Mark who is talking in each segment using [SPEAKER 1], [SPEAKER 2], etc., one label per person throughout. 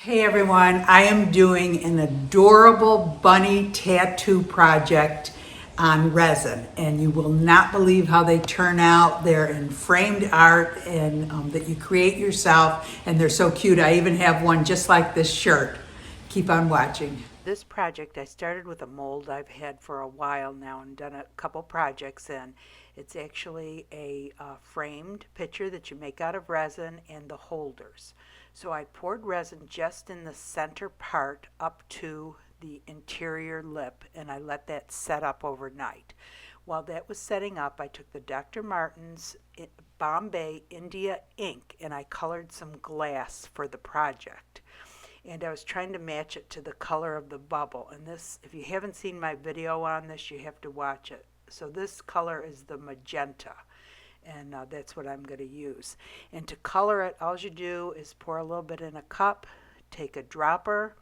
[SPEAKER 1] Hey everyone, I am doing an adorable bunny tattoo project on resin, and you will not believe how they turn out. They're in framed art and that you create yourself, and they're so cute. I even have one just like this shirt. Keep on watching. This project I started with a mold I've had for a while now and done a couple projects in. It's actually a framed picture that you make out of resin and the holders. So I poured resin just in the center part up to the interior lip, and I let that set up overnight. While that was setting up, I took the Dr. Martens Bombay India ink and I colored some glass for the project. And I was trying to match it to the color of the bubble. And this, if you haven't seen my video on this, you have to watch it. So this color is the magenta, and that's what I'm going to use. And to color it, all you do is pour a little bit in a cup, take a dropper,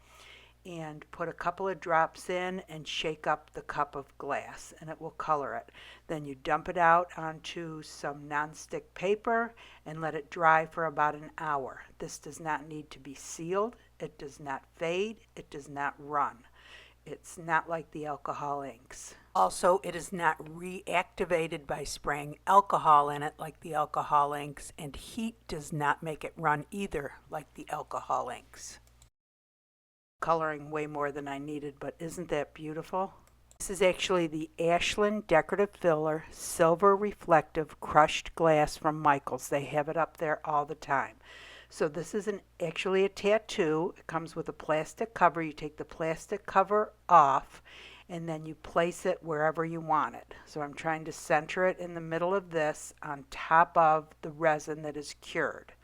[SPEAKER 1] and put a couple of drops in and shake up the cup of glass, and it will color it. Then you dump it out onto some nonstick paper and let it dry for about an hour. This does not need to be sealed. It does not fade. It does not run. It's not like the alcohol inks. Also, it is not reactivated by spraying alcohol in it like the alcohol inks, and heat does not make it run either like the alcohol inks. Coloring way more than I needed, but isn't that beautiful? This is actually the ASHLAND Decorative Filler Silver Reflective Crushed Glass from Michaels. They have it up there all the time. So this is actually a tattoo. It comes with a plastic cover. You take the plastic cover off and then you place it wherever you want it. So I'm trying to center it in the middle of this on top of the resin that is cured.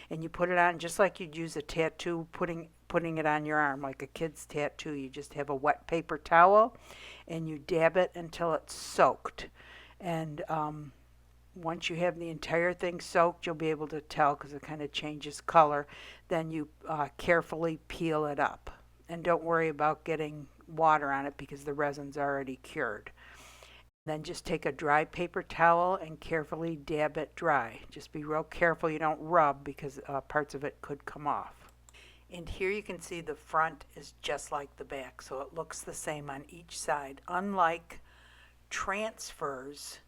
[SPEAKER 1] And you put it on just like you'd use a tattoo, putting it on your arm like a kid's tattoo. You just have a wet paper towel and you dab it until it's soaked. And once you have the entire thing soaked, you'll be able to tell because it kind of changes color. Then you carefully peel it up. And don't worry about getting water on it because the resin's already cured. Then just take a dry paper towel and carefully dab it dry. Just be real careful you don't rub because parts of it could come off. And here you can see the front is just like the back, so it looks the same on each side. Unlike transfers,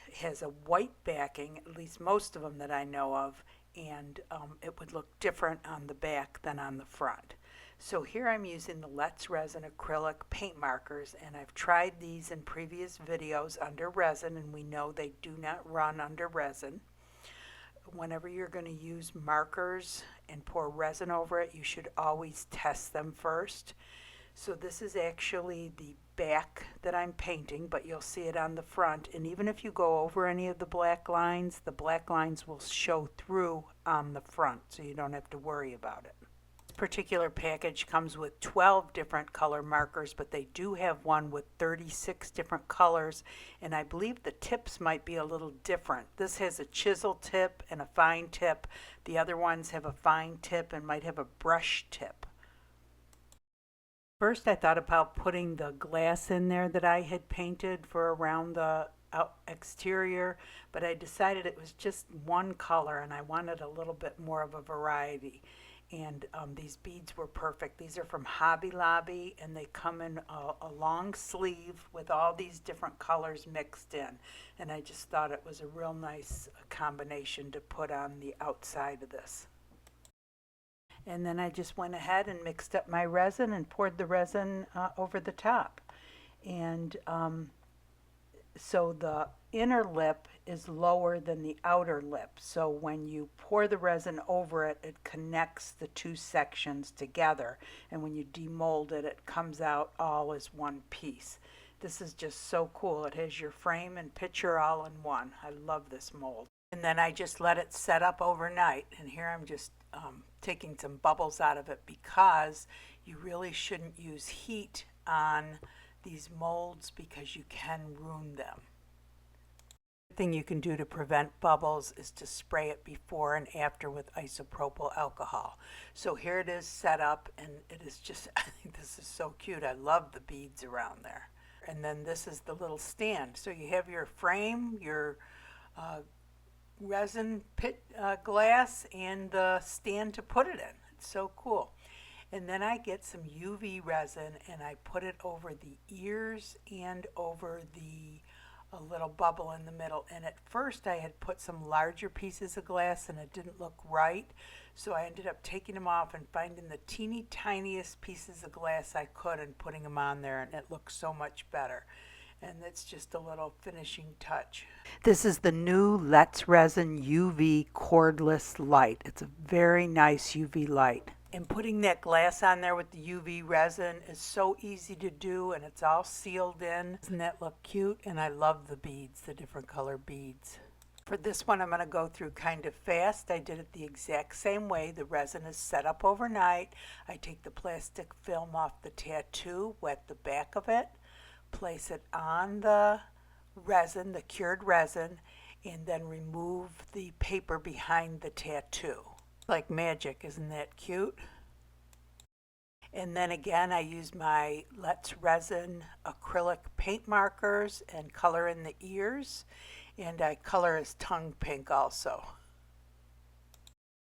[SPEAKER 1] it has a white backing, at least most of them that I know of, and it would look different on the back than on the front. So here I'm using the Let's Resin acrylic paint markers, and I've tried these in previous videos under resin, and we know they do not run under resin. Whenever you're going to use markers and pour resin over it, you should always test them first. So this is actually the back that I'm painting, but you'll see it on the front. And even if you go over any of the black lines will show through on the front, so you don't have to worry about it. This particular package comes with 12 different color markers, but they do have one with 36 different colors, and I believe the tips might be a little different. This has a chisel tip and a fine tip. The other ones have a fine tip and might have a brush tip. First I thought about putting the glass in there that I had painted for around the exterior, but I decided it was just one color and I wanted a little bit more of a variety. And these beads were perfect. These are from Hobby Lobby, and they come in a long sleeve with all these different colors mixed in. And I just thought it was a real nice combination to put on the outside of this. And then I just went ahead and mixed up my resin and poured the resin over the top. And so the inner lip is lower than the outer lip. So when you pour the resin over it, it connects the two sections together. And when you demold it, it comes out all as one piece. This is just so cool. It has your frame and picture all in one. I love this mold. And then I just let it set up overnight. And here I'm just taking some bubbles out of it because you really shouldn't use heat on these molds because you can ruin them. The thing you can do to prevent bubbles is to spray it before and after with isopropyl alcohol. So here it is set up, and it is just, I think this is so cute. I love the beads around there. And then this is the little stand. So you have your frame, your resin pit glass, and the stand to put it in. It's so cool. And then I get some UV resin and I put it over the ears and over a little bubble in the middle. And at first I had put some larger pieces of glass and it didn't look right. So I ended up taking them off and finding the teeny tiniest pieces of glass I could and putting them on there, and it looks so much better. And it's just a little finishing touch. This is the new Let's Resin UV cordless light. It's a very nice UV light. And putting that glass on there with the UV resin is so easy to do, and it's all sealed in. Doesn't that look cute? And I love the beads, the different color beads. For this one, I'm going to go through kind of fast. I did it the exact same way. The resin is set up overnight. I take the plastic film off the tattoo, wet the back of it, place it on the resin, the cured resin, and then remove the paper behind the tattoo. Like magic, isn't that cute? And then again, I use my Let's Resin acrylic paint markers and color in the ears, and I color his tongue pink also.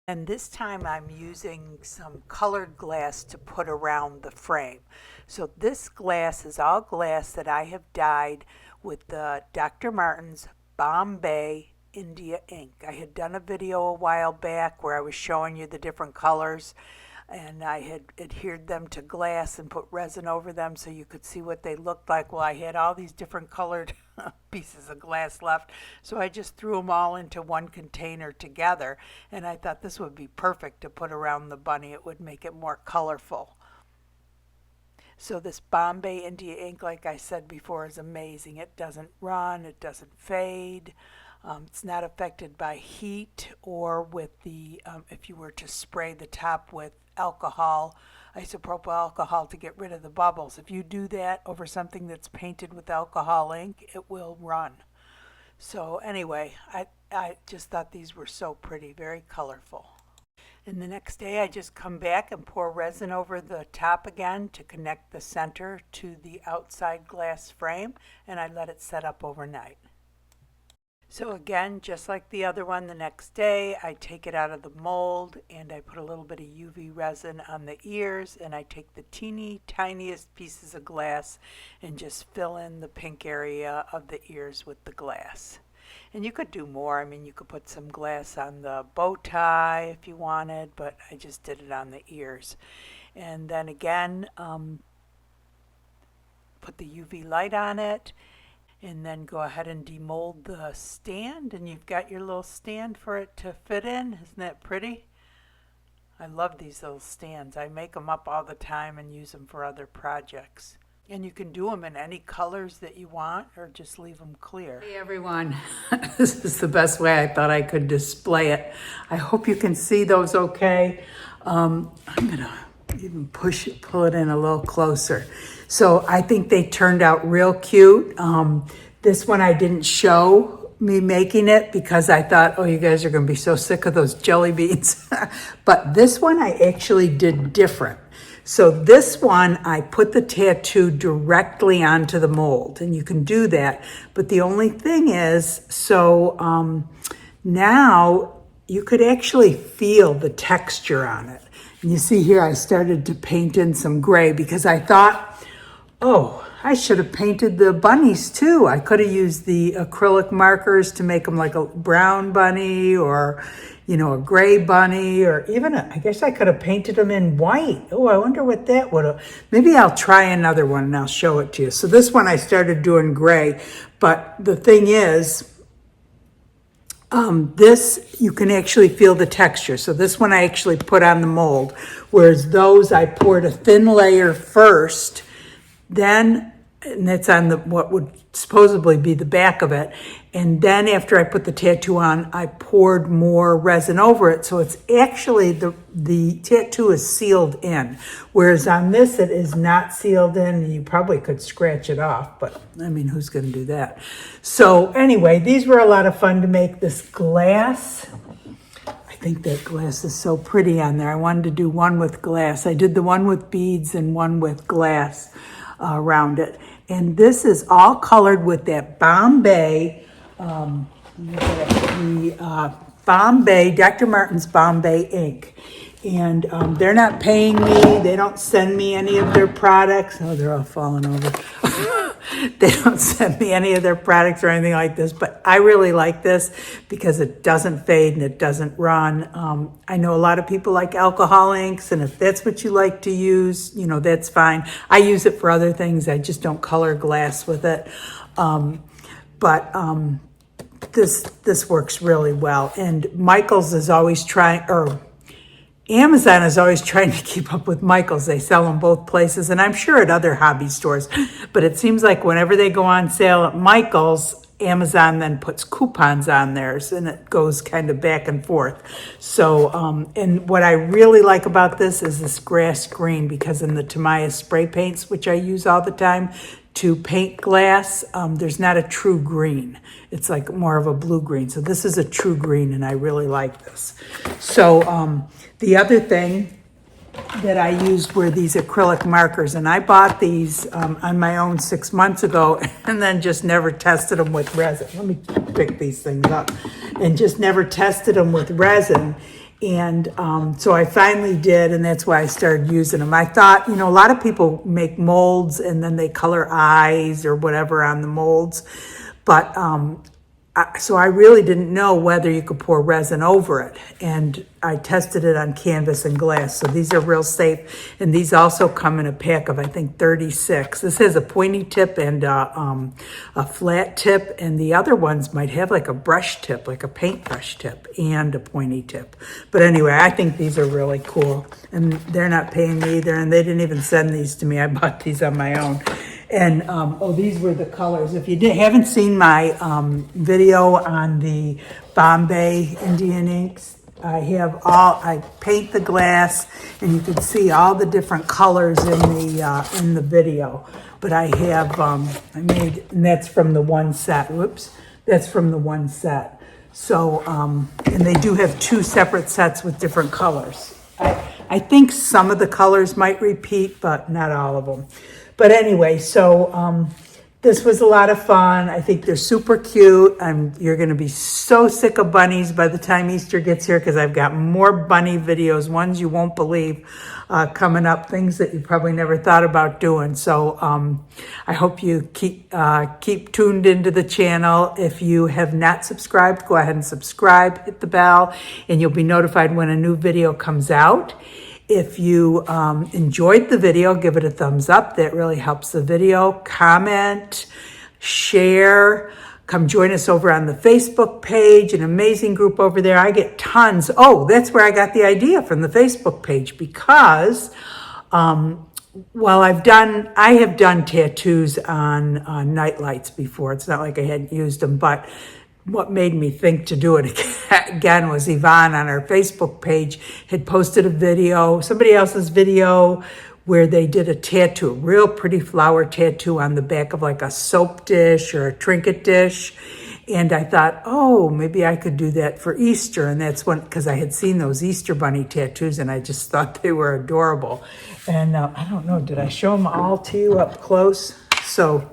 [SPEAKER 1] And this time I'm using some colored glass to put around the frame. So this glass is all glass that I have dyed with the Dr. Martin's Bombay India ink. I had done a video a while back where I was showing you the different colors, and I had adhered them to glass and put resin over them so you could see what they looked like. Well, I had all these different colored pieces of glass left, so I just threw them all into one container together, and I thought this would be perfect to put around the bunny. It would make it more colorful. So this Bombay India ink, like I said before, is amazing. It doesn't run, it doesn't fade. It's not affected by heat or with the, if you were to spray the top with alcohol, isopropyl alcohol to get rid of the bubbles. If you do that over something that's painted with alcohol ink, it will run. So anyway, I just thought these were so pretty, very colorful. And the next day I just come back and pour resin over the top again to connect the center to the outside glass frame, and I let it set up overnight. So again, just like the other one, the next day I take it out of the mold and I put a little bit of UV resin on the ears, and I take the teeny tiniest pieces of glass and just fill in the pink area of the ears with the glass. And you could do more. I mean, you could put some glass on the bow tie if you wanted, but I just did it on the ears. And then again, put the UV light on it, and then go ahead and demold the stand, and you've got your little stand for it to fit in. Isn't that pretty? I love these little stands. I make them up all the time and use them for other projects. And you can do them in any colors that you want, or just leave them clear. Hey everyone, this is the best way I thought I could display it. I hope you can see those okay. I'm gonna even pull it in a little closer. So I think they turned out real cute. This one I didn't show me making it because I thought, oh, you guys are gonna be so sick of those jelly beans. But this one I actually did different. So this one, I put the tattoo directly onto the mold, and you can do that. But the only thing is, so now you could actually feel the texture on it. And you see here, I started to paint in some gray because I thought, oh, I should have painted the bunnies too. I could have used the acrylic markers to make them like a brown bunny, or, you know, a gray bunny, or even, I guess I could have painted them in white. Oh, I wonder what that would have, maybe I'll try another one and I'll show it to you. So this one I started doing gray, but the thing is, this, you can actually feel the texture. So this one I actually put on the mold, whereas those I poured a thin layer first, then, and that's on the, what would supposedly be the back of it. And then after I put the tattoo on, I poured more resin over it. So it's actually, the tattoo is sealed in. Whereas on this, it is not sealed in. You probably could scratch it off, but I mean, who's gonna do that? So anyway, these were a lot of fun to make. This glass, I think that glass is so pretty on there. I wanted to do one with glass. I did the one with beads and one with glass around it. And this is all colored with that Bombay, Bombay, Dr. Martin's Bombay ink. And they're not paying me. They don't send me any of their products. Oh, they're all falling over. They don't send me any of their products or anything like this, but I really like this because it doesn't fade and it doesn't run. I know a lot of people like alcohol inks, and if that's what you like to use, you know, that's fine. I use it for other things. I just don't color glass with it. This works really well. And Michael's is always trying, or Amazon is always trying to keep up with Michael's. They sell them both places, and I'm sure at other hobby stores. But it seems like whenever they go on sale at Michael's, Amazon then puts coupons on theirs, and it goes kind of back and forth. So, and what I really like about this is this grass green, because in the TAMIYA spray paints, which I use all the time to paint glass, there's not a true green. It's like more of a blue green. So this is a true green, and I really like this. So the other thing that I used were these acrylic markers, and I bought these on my own 6 months ago, and then just never tested them with resin. Let me pick these things up. And just never tested them with resin. And so I finally did, and that's why I started using them. I thought, you know, a lot of people make molds and then they color eyes or whatever on the molds. But so I really didn't know whether you could pour resin over it. And I tested it on canvas and glass. So these are real safe. And these also come in a pack of, I think, 36. This has a pointy tip and a flat tip. And the other ones might have like a brush tip, like a paintbrush tip and a pointy tip. But anyway, I think these are really cool. And they're not paying me either. And they didn't even send these to me. I bought these on my own. And, oh, these were the colors. If you haven't seen my video on the Bombay Indian inks, I paint the glass, and you can see all the different colors in the video. But I have, and that's from the one set. Whoops, that's from the one set. So, and they do have 2 separate sets with different colors. I think some of the colors might repeat, but not all of them. But anyway, so this was a lot of fun. I think they're super cute. You're going to be so sick of bunnies by the time Easter gets here, because I've got more bunny videos, ones you won't believe, coming up, things that you probably never thought about doing. So I hope you keep tuned into the channel. If you have not subscribed, go ahead and subscribe, hit the bell, and you'll be notified when a new video comes out. If you enjoyed the video, give it a thumbs up. That really helps the video. Comment, share. Come join us over on the Facebook page, an amazing group over there. I get tons. Oh, that's where I got the idea, from the Facebook page, because well, I have done tattoos on night lights before. It's not like I hadn't used them, but what made me think to do it again was Yvonne on her Facebook page had posted a video, somebody else's video, where they did a tattoo, a real pretty flower tattoo on the back of like a soap dish or a trinket dish. And I thought, oh, maybe I could do that for Easter. And that's when, because I had seen those Easter bunny tattoos and I just thought they were adorable. And I don't know, did I show them all to you up close? So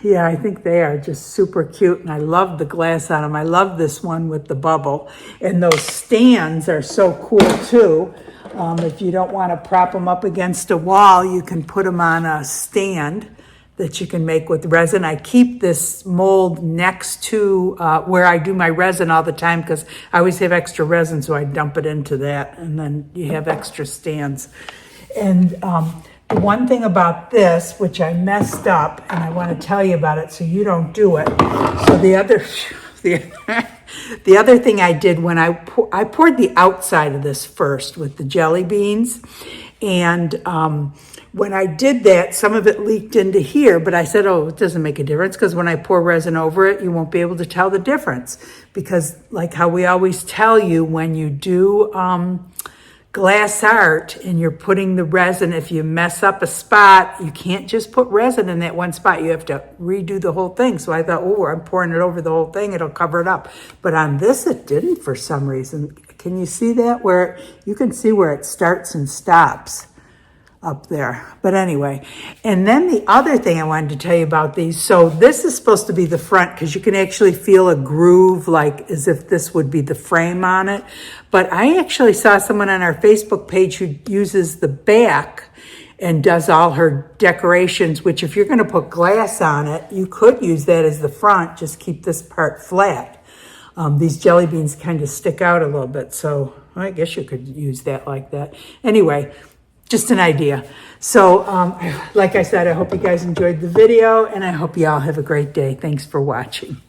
[SPEAKER 1] yeah, I think they are just super cute, and I love the glass on them. I love this one with the bubble, and those stands are so cool too. If you don't want to prop them up against a wall, you can put them on a stand that you can make with resin. I keep this mold next to where I do my resin all the time, because I always have extra resin, so I dump it into that, and then you have extra stands. And the one thing about this, which I messed up, and I want to tell you about it so you don't do it. So the other thing I did when I poured the outside of this first with the jelly beans, and when I did that, some of it leaked into here, but I said, oh, it doesn't make a difference, because when I pour resin over it, you won't be able to tell the difference. Because like how we always tell you, when you do glass art and you're putting the resin, if you mess up a spot, you can't just put resin in that one spot. You have to redo the whole thing. So I thought, oh, I'm pouring it over the whole thing, it'll cover it up. But on this, it didn't for some reason. Can you see that? Where you can see where it starts and stops. up there. But anyway, and then the other thing I wanted to tell you about these, so this is supposed to be the front because you can actually feel a groove like as if this would be the frame on it. But I actually saw someone on our Facebook page who uses the back and does all her decorations, which if you're going to put glass on it, you could use that as the front, just keep this part flat. These jelly beans kind of stick out a little bit, so I guess you could use that like that. Anyway, just an idea. So, like I said, I hope you guys enjoyed the video, and I hope you all have a great day. Thanks for watching.